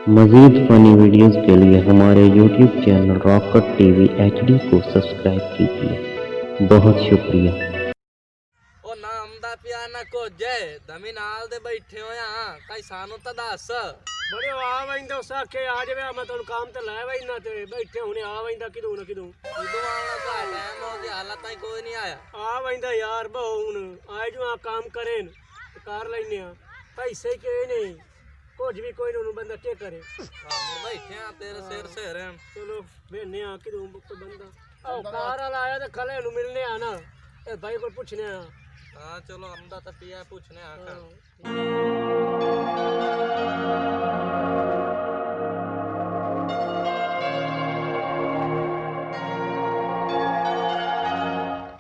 मज़ीद funny videos के लिए हमारे YouTube channel rock-cut TV HD को सब्सक्राइब कीजिए। बहुत शुक्रिया। ਉਹ ਨਾਮ ਦਾ ਪਿਆ ਨਾ ਕੋਜੇ ਦਮੀ ਨਾਲ ਦੇ ਬੈਠੇ ਹੋਇਆ ਕਈ ਸਾਨੂੰ ਤਾਂ ਦੱਸ ਬੜੇ ਆ ਵੈਂਦਾ ਸਾਖੇ ਆ ਜਾਵੇ ਮੈਂ ਤੁਹਾਨੂੰ ਕੰਮ ਤੇ ਲੈ ਵੈਨਾ ਤੇ ਬੈਠੇ ਹੁਣੇ ਆ ਵੈਂਦਾ ਕਿਦੋਂ ਨਾ ਕਿਦੋਂ ਕਿਦੋਂ ਆਉਣਾ ਤਾਂ ਟਾਈਮ ਹੋ ਗਿਆ ਹਾਲਾ ਤਾਈਂ ਕੋਈ ਨਹੀਂ ਆਇਆ ਆ ਵੈਂਦਾ ਯਾਰ ਬਹੁ ਹੁਣ ਆਏ ਜੋ ਆ ਕੰਮ ਕਰੇ ਕਰ ਲੈਨੇ ਆ ਪੈਸੇ ਕੇ ਨਹੀਂ ਕੁਝ ਵੀ ਕੋਈ ਨੂੰ ਬੰਦਾ ਕੀ ਕਰੇ ਹਾਂ ਬੈਠੇ ਆ ਤੇਰੇ ਸਿਰ ਸਿਰ ਚਲੋ ਵੇਨੇ ਆ ਕਿਦੋਂ ਕੋਈ ਬੰਦਾ ਆਹ ਕਾਰ ਵਾਲਾ ਆਇਆ ਤੇ ਖਲੇ ਨੂੰ ਮਿਲਨੇ ਆ ਨਾ ਇਹ ਭਾਈ ਕੋਲ ਪੁੱਛਨੇ ਆ ਹਾਂ ਚਲੋ ਆਂਦਾ ਤਾਂ ਪਿਆ ਪੁੱਛਨੇ ਆ ਕਰ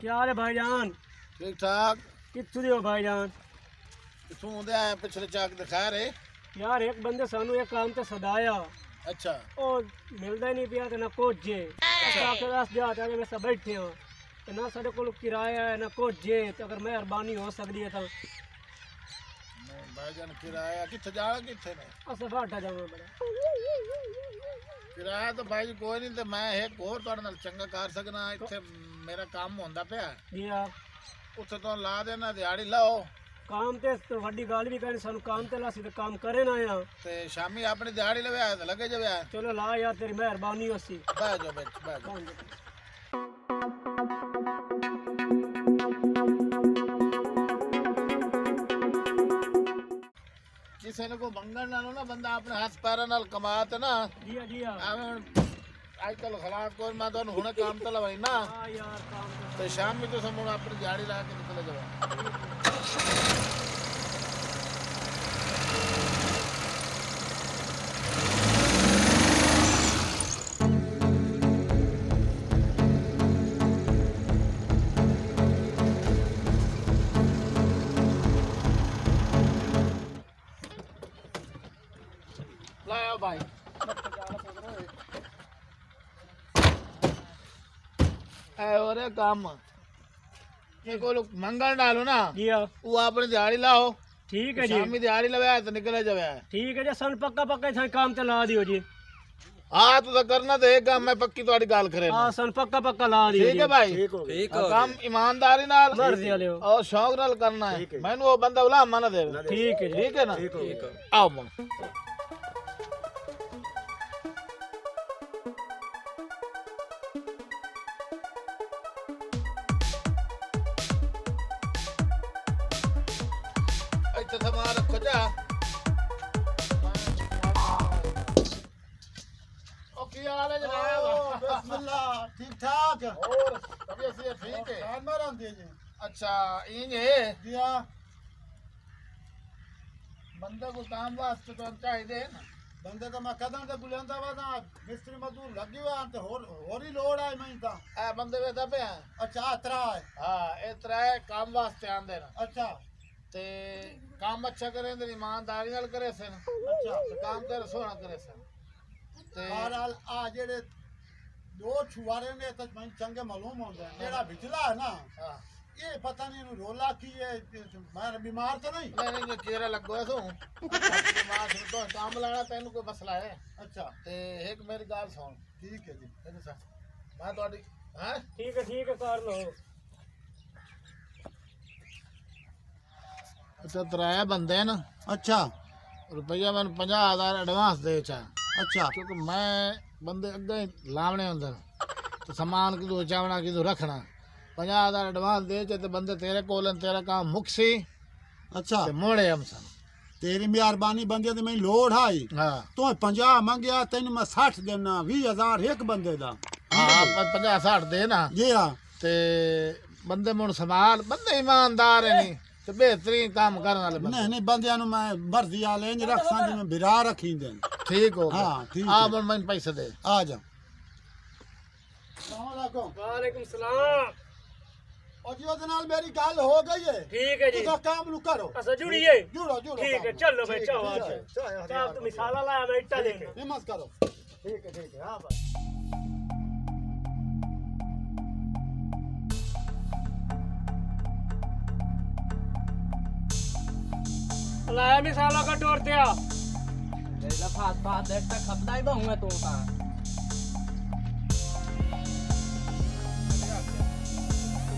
क्या हाल है भाईजान? ठीक ठाक। कित्थों दे हो भाईजान? कितों आंदे आए पिछले चाक दिखा रहे। यार एक बंदे सानू एक काम ते सदाया अच्छा ਉਹ ਮਿਲਦਾ ਹੀ ਨਹੀਂ ਪਿਆ ਤੇ ਨਾ ਕੋਝੇ ਅੱਛਾ ਕੇ ਰਸ ਜਾ ਤੇ ਮੈਂ ਸਭ ਬੈਠੇ ਹਾਂ ਤੇ ਨਾ ਸਾਡੇ ਕੋਲ ਕਿਰਾਇਆ ਹੈ ਨਾ ਕੋਝੇ ਤੇ ਅਗਰ ਮਿਹਰਬਾਨੀ ਹੋ ਸਕਦੀ ਹੈ ਤਾਂ भाईजान किराया किथे जाना किथे ने ਅਸਾਂ ਬਾਟਾ ਜਾਵਾਂ ਬੜਾ किराया तो भाई कोई नहीं, तो मैं एक होर तुहाडे नाल चंगा कर सकना। इत्थे मेरा काम होंदा पिया, ਜੀ ਆ उत्थे तो ला देना दिहाड़ी लाओ काम ते तो ਵੱਡੀ ਗੱਲ ਵੀ ਕਹਿਣੀ ਸਾਨੂੰ ਕੰਮ ਤੇ ਲਾਸੀ ਤੇ ਕੰਮ करे ना आ ते शामी अपनी दिहाड़ी लवे आए तो लगे जावे। चलो ला यार तेरी मेहरबानी होसी बैठ जाओ बैठ जाओ। ਕਿਸੇ ਨੂੰ ਕੋ ਮੰਗਣ ਨਾਲੋਂ ਨਾ ਬੰਦਾ ਆਪਣੇ ਹੱਥ ਪੈਰਾਂ ਨਾਲ ਕਮਾ ਤੇ ਨਾ जी आ जी आ ਐਵੇਂ ਹੁਣ ਅੱਜ ਕੱਲ ਹਾਲਾਤ ਕੋਈ ਮੈਂ ਤੁਹਾਨੂੰ ਹੁਣੇ ਕੰਮ ਤੇ ਲਵਾਈ ਨਾ हाँ यार काम तो ਤੇ ਸ਼ਾਮੀ ਤੁਸੀਂ ਹੁਣ ਆਪਣੀ ਦਿਹਾੜੀ ਲਾ ਕੇ ਨਿਕਲ ਜਾਓ। ਲਾਇਆ ਭਾਈ ਐ ਹੋਰੇ ਕੰਮ ਇਹ ਕੋਲ ਮੰਗਣ ਨਾਲੋਂ ਨਾ जी आ ਉਹ ਆਪਣੀ ਦਿਹਾੜੀ ਲਾਓ ठीक है जी ਸ਼ਾਮੀ ਦਿਹਾੜੀ ਲਵੇ ਤੇ ਨਿਕਲੇ ਜਾਵੇ। ठीक है जी सन पक्का पक्का इथां काम ते ला दियो जी ਹਾਂ ਤੂੰ ਤਾਂ ਕਰਨਾ ਤੇ ਇਹ ਕੰਮ ਮੈਂ ਪੱਕੀ ਤੁਹਾਡੀ ਗੱਲ ਕਰੇ हाँ सन पक्का पक्का ला दियो ਠੀਕ ਹੈ ਭਾਈ ਠੀਕ ਹੋ ਕੰਮ ਇਮਾਨਦਾਰੀ ਨਾਲ मर्जी वाले हो ਔਰ ਸ਼ੌਕ ਨਾਲ ਕਰਨਾ ਹੈ। ਮੈਨੂੰ ਉਹ ਬੰਦਾ ਉਲਾਮਾ ਨਾ ਦੇਵੇ। ठीक है जी ਠੀਕ ਹੈ ਨਾ ਠੀਕ ਆਓ ਮਨ ਇੱਥੇ ਸਮਾਨ ਰੱਖੋ ਜਾ। ਉਹ ਕੀ ਹਾਲ ਹੈ ਜਨਾਬ? बिस्मिल्लाह ठीक ठाक ਹੋਰ ਤਬੀਅਤ ਸੀ ਠੀਕ ਹੈ? खान में रहते जी अच्छा इंज है जी हाँ बंदे को काम वास्ते तो चाहिए ना। बंदे तो मैं कदम ते बुलंदा वा ना मिस्त्री मजदूर लगे हुए हैं तो और ही लोड है मैं ता ए बंदे वे दबे हैं। अच्छा अतरा है हाँ ए त्रै काम वास्ते आंदे ना अच्छा ते काम अच्छा करे ते ईमानदारी नाल करे सन। अच्छा ते काम कर सोना करे सन ते बहरहाल आ जेड़े दो छुआरे ने तो मैं चंगे मालूम होंदे हैं जेड़ा बिचला है ना हाँ ये पता नहीं इन्हू रोला की है मैं बीमार तो नहीं नहीं नहीं केरा लगो है तू मां सुन तो काम लाना तेनु कोई मसला है। अच्छा ते एक मेरी गाल सुन ठीक है जी तेरे सा मैं तोड़ी हैं ठीक है कर लो अच्छा त्रै बंदे न अच्छा रुपया मैंने 50,000 एडवांस दे चा अच्छा क्योंकि मैं बंदे अगे लावने होंगे तो समान किदू चावना किदू रखना 50,000 एडवांस दे चे ते बंदे तेरे कोल तेरा काम मुक्सी अच्छा ते मोड़े हम सन। तेरी मेहरबानी बंदे ते मैं लोड आई हाँ तो 50 मंगया तेन मैं 60 देना 20,000 एक बंदे दा हाँ 50-60 दे ना जी हाँ ते बंदे मुन संभाल बंदे ईमानदार है नहीं ते बेहतरीन काम करने वाले बंदे। नहीं बंदियां नु मैं मर्जी वाले इंज रख सा जिवें बिरा रखी दे ठीक हो हाँ, ठीक आ है। मुन मैं पैसे दे आ जा अस्सलाम वालेकुम वालेकुम सलाम और जी ओदे नाल मेरी गल हो गई है ठीक है जी तुसा काम नु करो अच्छा जुड़िए जुड़ो जुड़ो ठीक है काम। चलो भाई ठीक है, चाओ ठीक है। चाओ तुम मिसाला लाया मैं इट्टा लेके हिम्मत करो ठीक है हाँ भाई लाया मिसाला का टोर दिया ਲਫਾਤ ਬਾਤ ਦੇਖ ਤਾਂ ਖਪਦਾ ਹੀ ਬਹੁ ਤੂੰ ਤਾਂ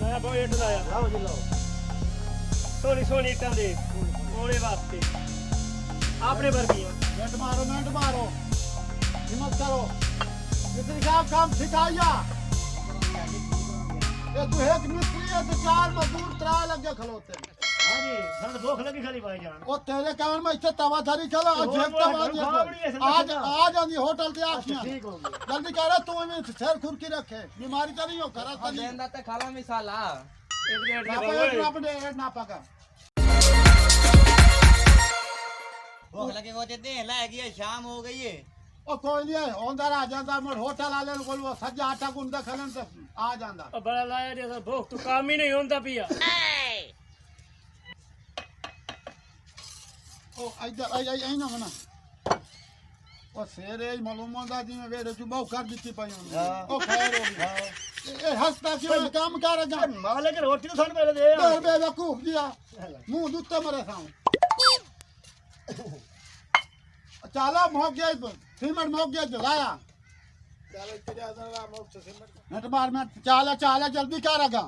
ਲਾਇਆ ਬਹੁਤ ਇੱਟ ਲਾਇਆ ਲਾਓ ਜੀ ਲਾਓ ਸੋਹਣੀ ਸੋਹਣੀ ਇੱਟਾਂ ਦੇ ਉਹਦੇ ਵਾਸਤੇ ਆਪਣੇ ਵਰਗੀਆਂ मिनट मारो हिम्मत करो मिस्त्री साहब काम सिखाइया ये तू एक मिस्त्री है तो 4 मजदूर त्रा लगे खलोते हाँ जी ਸਾਨੂੰ ਭੁੱਖ ਲੱਗੀ ਖਾਲੀ ਭਾਈ ਜਾਨ ओ तेरे कारण में इसे तवा थारी चलो आज आ जानी होटल ते आखियां ठीक हो गया जल्दी कर तू में सिर खुरकी रखे बीमारी तो नहीं हो करा ਉਹ ਦੇਂਦਾ ਤੇ ਖਾਲਾ ਮਿਸਾਲਾ एक डेढ़ ना पका भूख लगे वो दे लाएगी शाम हो गई है ओ कोई नहीं होंदा आ जांदा मोर होटल वाले को वो सज्जा आटा गुंदा खलन ते आ जांदा ਉਹ ਬੜਾ ਲਾਇਆ ਜੇ ਭੁੱਖ ਤੋਂ ਕੰਮ ਹੀ ਨਹੀਂ ਹੁੰਦਾ ਪਿਆ ओ इधर आई ना मना ओ सेरे मालूम होंदा जिवें वेड़े च बहु कर दित्ती पई ओ खैर हो गई ए हंसता क्यों काम कर जा ਮਾਲਕ ਰੋਟੀ ਤਾਂ ਸਾਨੂੰ ਪਹਿਲੇ ਦੇ बेर बेवकूफ दिया मुंह दुत्ते मरे साऊं चाला मोक गया सीमेंट मोक गया जलाया नट बार में चाला जल्दी करेगा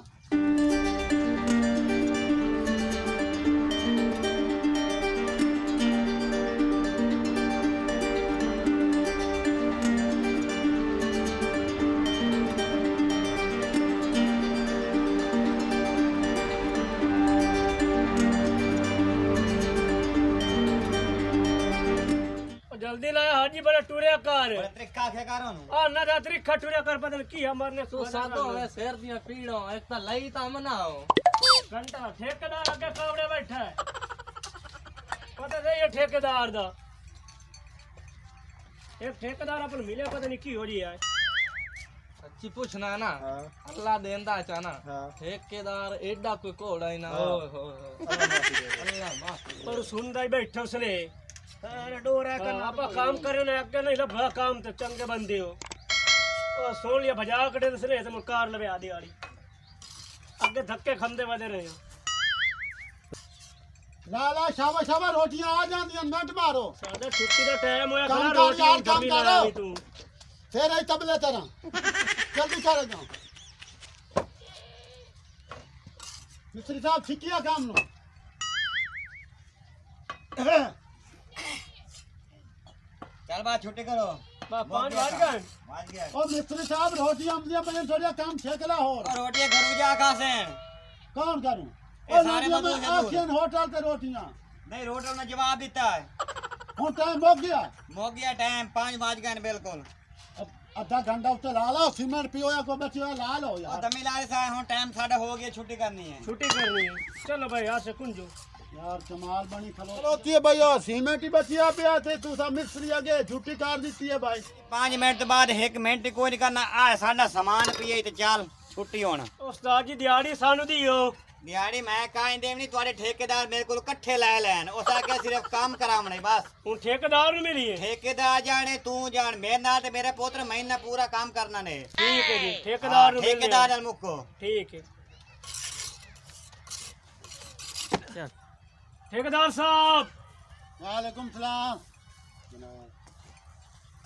ਜਲਦੀ ਲਾਇਆ ਹਾਜੀ ਬੜਾ ਟੁਰਿਆ ਕਰ बड़ा त्रिक्का क्या करो नु ਆ ਨਾ ਰਾਤਰੀ ਖਟੁਰਿਆ ਕਰ ਪਤਾ ਨੀ ਕੀ ਹਮਾਰਨੇ ਤੂੰ ਸਾਦੋ ਹੋਵੇ ਸਿਰ ਦੀਆਂ ਪੀੜਾਂ ਇੱਕ ਤਾਂ ਲਈ ਤਾਂ ਮਨਾਓ ਘੰਟਾ ਠੇਕੇਦਾਰ ਅੱਗੇ ਕਾਵੜੇ ਬੈਠਾ ਹੈ ਪਤਾ ਨਹੀਂ ਇਹ ਠੇਕੇਦਾਰ ਦਾ ਇੱਕ ਠੇਕੇਦਾਰ ਆਪਨ ਮਿਲਿਆ ਪਤਾ ਨਹੀਂ ਕੀ ਹੋ ਰਹੀ ਹੈ ਸੱਚੀ ਪੁੱਛਣਾ ਨਾ ਅੱਲਾ ਦੇਂਦਾ ਚਾਨਾ ਠੇਕੇਦਾਰ ਐਡਾ ਕੋਈ ਘੋੜਾ ਹੀ ਨਾ ਓਏ ਹੋਏ ਅੱਲਾ ਮਾਫ ਪਰ ਸੁਣਦਾ ਹੀ ਬੈਠਾ ਉਸਨੇ ਡੋਰਾ ਕਰਨਾ ਆਪਾਂ ਕੰਮ ਕਰੇ ਨਾ ਅੱਗੇ ਨਹੀਂ ਲੱਭਾ ਕੰਮ ਤੇ ਚੰਗੇ ਬੰਦੇ ਹੋ ਉਹ ਸੋਣ ਲਿਆ ਭਜਾ ਕੜੇ ਦਸਨੇ ਤੇ ਮੁਕਾਰ ਲਵੇ ਆਦੀ ਵਾਲੀ ਅੱਗੇ ਧੱਕੇ ਖੰਦੇ ਵਦੇ ਰਹੇ ला शाबा रोटियां आ जांदियां नट मारो ਸਾਡਾ ਛੁੱਟੀ ਦਾ ਟਾਈਮ ਹੋਇਆ ਕੰਮ ਖੜਾ ਕਰ ਰੋਟੀ ਯਾਰ, ਕੰਮ ਗਰਮੀ ਕਰੋ। ਲਾਈ ਤੂੰ फिर आई तबले तरह जल्दी करेगा मिस्त्री साहब छिकिया काम नो चल बात छुट्टी करो बा 5 बार गए बाज गया और मिस्त्री साहब रोटियां हमदियां पहले थोड़ा काम ठेकला हो और रोटी घर जा कहां से कौन करूं ये और सारे रोटियां मजदूर में हैं दूर। आखियां होटल ते रोटियां नहीं रोटी ने जवाब देता है हुन टाइम हो गया हो गया टाइम 5 बज गए बिल्कुल अब आधा घंटा उत्ते ला लो सीमेंट पियो को बचियो ला लो और यार तमिलनाडु से हूं टाइम साढ़े हो गया छुट्टी करनी है छुट्टी करनी है चलो भाई यहाँ से कुंजो यार कमाल बनी खलोती है भाई और सीमेंट ही बचिया पे थे तू सा मिस्त्री आगे छुट्टी कर दी है भाई 5 मिनट के बाद 1 मिनट कोई नहीं करना आ साडा सामान पिए ते चल छुट्टी होना उस्ताद जी दिहाड़ी सानू दियो दिहाड़ी मैं काई देवनी तुम्हारे ठेकेदार मेरे को इकट्ठे ला लैन उस आके सिर्फ काम करावने बस हूँ ठेकेदार नू मिली है ठेकेदार जाने तू जान मेरे नाल ते मेरे पुत्र महीना पूरा काम करना ने ठीक है जी ठेकेदार नू मिल ठेकेदार गया। नाल मुक्को ठीक है ठेकेदार साहब वालेकुम सलाम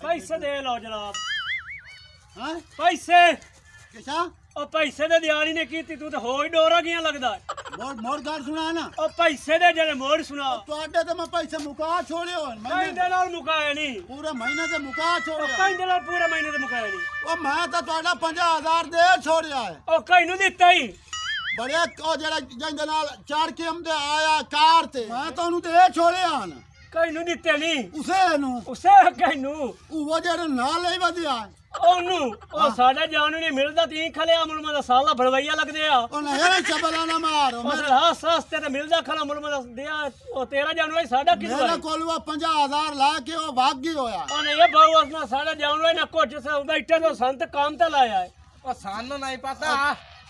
पैसे दे लो जनाब हाँ पैसे किसा ओ पैसे दे दिहाड़ी ने की तू तो हो ही डोरा किया लगदा है मोर गाल सुना ना ओ पैसे दे जने मोड़ सुना ਤੁਹਾਡੇ ਤੇ ਮੈਂ ਪੈਸੇ ਮੁਕਾ ਛੋੜੇ ਹੋ कहीं दे नाल मुकाया नहीं ਪੂਰੇ ਮਹੀਨੇ ਤੇ ਮੁਕਾ ओ ਛੋੜਿਆ कहीं दे नाल पूरे महीने ते मुकाया नहीं ਉਹ ਮੈਂ ਤਾਂ ਤੁਹਾਡਾ 50000 ਦੇ ਛੋੜਿਆ ਹੈ ओ कहीं नू दित्ता ही ਬੜੇ ਉਹ ਜਿਹੜਾ ਜਿਹਦੇ ਨਾਲ ਚਾਰ ਕੇ ਹਮਦੇ ਆਇਆ ਕਾਰ ਤੇ ਮੈਂ ਤੁਹਾਨੂੰ ਤੇ ਇਹ ਛੋੜਿਆ ਹਨ कहीं नू दित्ते नहीं ਉਸੇ ਨੂੰ उसे कहीं नू ਉਹ ਜਿਹੜੇ ਨਾਲ ਲਈ ਵਧਿਆ ਉਹਨੂੰ ਉਹ ਸਾਡੇ ਜਾਣੂ ਨਹੀਂ ਮਿਲਦਾ ਤੀ ਖਲਿਆ ਮੁਲਮਾ ਦਾ ਸਾਲਾ ਭੜਵਈਆ ਲੱਗਦੇ ਆ ਉਹ ਨਾ ਇਹ ਚਬਲਾ ਨਾ ਮਾਰੋ ਉਹ ਸਲਾਹ ਸਸਤੇ ਤੇ ਮਿਲਦਾ ਖਲਾ ਮੁਲਮਾ ਦਾ ਦਿਆ ਉਹ ਤੇਰਾ ਜਾਣੂ ਸਾਡਾ ਕਿਦੋਂ ਮੇਰੇ ਹੈ ਕੋਲ ਉਹ 50000 ਲਾ ਕੇ ਉਹ ਭਾਗ ਗਈ ਹੋਇਆ ਉਹ ਨਹੀਂ ਇਹ ਬਾਉ ਅਸਨਾ ਸਾਡਾ ਜਾਣੂ ਨਾ ਕੁਝ ਸੇ ਬੈਠੇ ਤੋਂ ਸੰਤ ਕੰਮ ਤੇ ਲਾਇਆ ਹੈ ਉਹ ਸਾਨੂੰ ਨਹੀਂ ਪਤਾ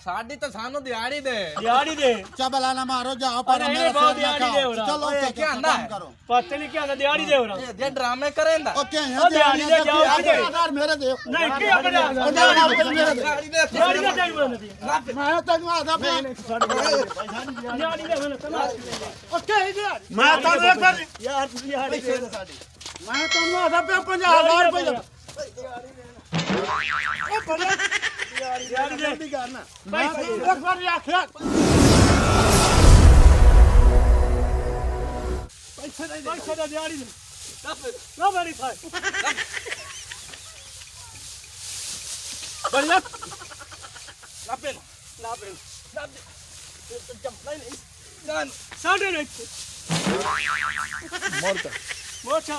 ਸਾਡੀ ਤਾਂ ਸਾਨੂੰ ਦਿਹਾੜੀ ਦੇ ਦਿਹਾੜੀ ਦੇ ਚਬਲਾ ਨਾ ਮਾਰੋ ਜਾਓ ਪਰ ਅਰੇ ਮੇਰੇ ਬਹੁਤ ਸਿਰ ਨਾ ਦਿਹਾੜੀ ਦੇ ਖਾਓ ਹੋ ਰਹਾ। ਚਲੋ ਓਏ, ਉੱਥੇ ਕੀ ਆਂਦਾ ਕੰਮ ਹੈ? ਕਰੋ ਪਤਾ ਨਹੀਂ ਕੀ ਆਦਾ ਦਿਹਾੜੀ ਦੇ ਹੋਣਾ ਜੇ ਡਰਾਮੇ ਕਰੇਂਦਾ ਉਹ ਕਿਹ ਉਹ ਦਿਹਾੜੀ ਦੇ ਜਾਓ ਕਿਤੇ। 50000 ਮੇਰੇ ਦੇ ਨਹੀਂ ਕੀ ਆਪਣਾ ਉਹ ਦਿਹਾੜੀ ਮੇਰੇ ਦੇ ਦਿਹਾੜੀ ਦੇ ਦਿਹਾੜੀ ਦਾ ਟਾਈਮ ਹੁੰਦਾ ਮੈਂ ਤੈਨੂੰ ਆਦਾ ਪਿਆ ਦਿਹਾੜੀ ਦੇ ਹੋਣਾ ਤਮਾਸ਼ ਉਹ ਕਿਹ ਗਿਆ ਮੈਂ ਤਾਂ ਯਾਰ ਤੁਸੀਂ ਦਿਹਾੜੀ ਦੇ मैं ਤੁਹਾਨੂੰ ਆਦਾ ਪਿਆ 50000 ਰੁਪਏ ਦਾ ਉਹ ਬੜਿਆ ਯਾਰ ਦੇ ਜਲਦੀ ਕਰਨਾ ਮੈਂ ਤੈਨੂੰ ਇੱਕ ਵਾਰੀ ਆਖਿਆ ਪੈਸੇ ਦਾ ਦਿਹਾੜੀ ਦੇ ਨਾ ਬੜੀ ਥਾਈ ਬੜਿਆ ਲਾਪੇ ਲਾਪੇ ਜੰਪਲਾਈ ਨਹੀਂ ਜਾਨ ਸਾਡੇ ਨੇ ਮੋਰਤਾ ਮੋਚਾ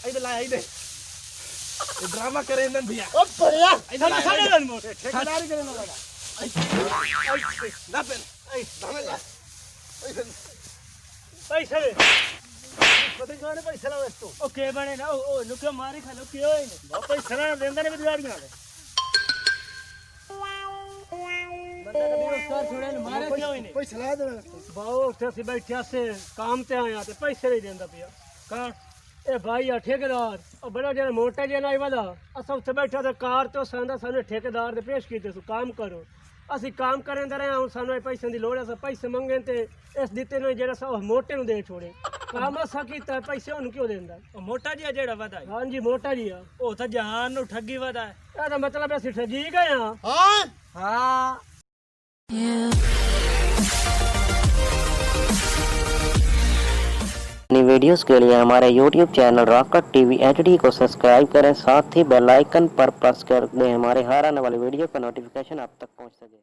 ਇਹਦੇ ਲਾਇਆ ਇਹਦੇ ਇਹ ਡਰਾਮਾ ਕਰੇ ਇਹਨਾਂ ਦਿਆ ਉਹ ਬੜਿਆ ਇਧਰ ਸਾਡੇ ਨੇ ਮੋਟੇ ਠੇਕੇਦਾਰੀ ਕਰੇ ਨਾ ਲਗਾ ਲਾਪੇ ਆਈ ਦਮੇ ਲਾ ਪੈਸੇ ਦੇ ਪਤਾ ਨਹੀਂ ਪੈਸੇ ਲਾ ਵਸਤੋ ਉਹ ਕੇ ਬਣੇ ਨਾ ਉਹ ਨੂੰ ਕਿਉਂ ਮਾਰੇ ਖਾ ਲੋ ਕੀ ਹੋਏ ਨੇ ਬਹੁਤ ਪੈਸੇ ਨਾ ਦਿੰਦੇ ਨੇ ਦਿਹਾੜੀਆਂ ਵਾਲੇ ਬੰਦਾ ਕਦੀ ਉਸਕਾਰ ਛੋੜੇ ਨੇ ਮਾਰੇ ਕਿਉਂ ਹੋਏ ਨੇ ਕੋਈ ਸਲਾਹ ਦੇ ਬਾਓ ਉੱਥੇ ਅਸੀਂ ਬੈਠਿਆ ਸੇ ਕੰਮ ਤੇ ਆਇਆ ਤੇ ਪੈਸੇ ਨਹੀਂ ਦਿੰਦਾ ਪਿਆ ਕੌਣ ਇਹ ਭਾਈ ਆ ਠੇਕੇਦਾਰ ਉਹ ਬੜਾ ਜਿਹੜਾ ਮੋਟਾ ਜਿਹਾ ਨਾ ਵਾਲਾ ਅਸਾਂ ਉੱਥੇ ਬੈਠਾ ਤੇ ਕਾਰ ਤੋਂ ਸੰਦਾ ਸਾਨੂੰ ਠੇਕੇਦਾਰ ਦੇ ਪੇਸ਼ ਕੀਤੇ ਸੋ ਕੰਮ ਕਰੋ ਅਸੀਂ ਕੰਮ ਕਰਨ ਦੇ ਰਹੇ ਹਾਂ ਸਾਨੂੰ ਇਹ ਪੈਸਿਆਂ ਦੀ ਲੋੜ ਹੈ ਪੈਸੇ ਮੰਗੇ ਤੇ ਇਸ ਦਿੱਤੇ ਨੂੰ ਜਿਹੜਾ ਉਹ ਮੋਟੇ ਨੂੰ ਦੇ ਛੋੜੇ ਕੰਮ ਅਸਾਂ ਕੀਤਾ ਪੈਸੇ ਉਹਨੂੰ ਕਿਉਂ ਦਿੰਦਾ ਉਹ ਮੋਟਾ ਜਿਹਾ ਜਿਹੜਾ ਵਧਾ ਹਾਂਜੀ ਮੋਟਾ ਜੀ ਆ ਉਹ ਤਾਂ ਜਹਾਨ ਨੂੰ ਠੱਗੀ ਵਧਾ ਇਹਦਾ ਮਤਲਬ ਅਸੀਂ ਠੱਗੀ ਗਏ ਹਾਂ ਹਾਂ ਹਾਂ अपनी वीडियोस के लिए हमारे YouTube channel rocket TV HD को सब्सक्राइब करें, साथ ही बेल आइकन पर प्रेस कर दें हमारे हर आने वाली वीडियो का नोटिफिकेशन आप तक पहुंच सके।